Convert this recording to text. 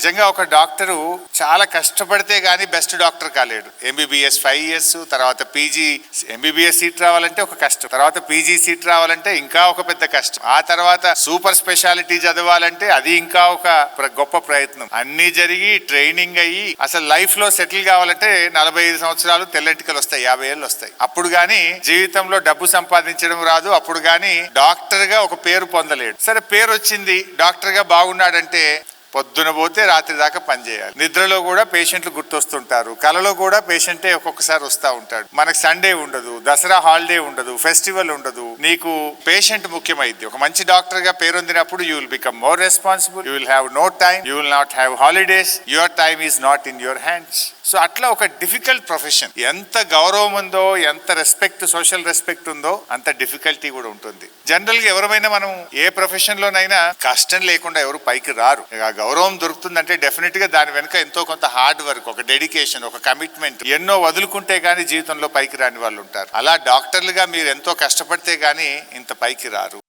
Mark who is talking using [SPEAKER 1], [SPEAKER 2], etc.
[SPEAKER 1] నిజంగా ఒక డాక్టరు చాలా కష్టపడితే గానీ బెస్ట్ డాక్టర్ కాలేడు. ఎంబీబీఎస్ 5 years, తర్వాత పీజీ ఎంబీబీఎస్ సీట్ రావాలంటే ఒక కష్టం, తర్వాత పీజీ సీట్ రావాలంటే ఇంకా ఒక పెద్ద కష్టం, ఆ తర్వాత సూపర్ స్పెషాలిటీ చదవాలంటే అది ఇంకా ఒక గొప్ప ప్రయత్నం. అన్ని జరిగి ట్రైనింగ్ అయ్యి అసలు లైఫ్ లో సెటిల్ కావాలంటే 45 సంవత్సరాలు తెల్లెంటికలు వస్తాయి, 50 ఏళ్ళు వస్తాయి. అప్పుడు గానీ జీవితంలో డబ్బు సంపాదించడం రాదు, అప్పుడు గానీ డాక్టర్ గా ఒక పేరు పొందలేడు. సరే పేరు వచ్చింది, డాక్టర్ గా బాగున్నాడంటే పొద్దున పోతే రాత్రి దాకా పనిచేయాలి. నిద్రలో కూడా పేషెంట్లు గుర్తొస్తుంటారు, కలలో కూడా పేషెంటే ఒక్కొక్కసారి వస్తూ ఉంటాడు. మనకు సండే ఉండదు, దసరా హాలిడే ఉండదు, ఫెస్టివల్ ఉండదు, నీకు పేషెంట్ ముఖ్యమైంది. ఒక మంచి డాక్టర్ గా పేరొందినప్పుడు you will become more responsible, you will have no time, you will not have holidays, your time is not in your hands. So అట్లా ఒక డిఫికల్ట్ ప్రొఫెషన్. ఎంత గౌరవం ఉందో, ఎంత రెస్పెక్ట్, సోషల్ రెస్పెక్ట్ ఉందో అంత డిఫికల్టీ కూడా ఉంటుంది. జనరల్ గా ఎవరైనా మనం ఏ ప్రొఫెషన్ లోనైనా కష్టం లేకుండా ఎవరు పైకి రారు. గౌరవం దొరుకుతుందంటే డెఫినెట్ గా దాని వెనుక ఎంతో కొంత హార్డ్ వర్క్, ఒక డెడికేషన్, ఒక కమిట్మెంట్, ఎన్నో వదులుకుంటే గానీ జీవితంలో పైకి రాని వాళ్ళు ఉంటారు. అలా డాక్టర్లుగా మీరు ఎంతో కష్టపడితే గానీ ఇంత పైకి రారు.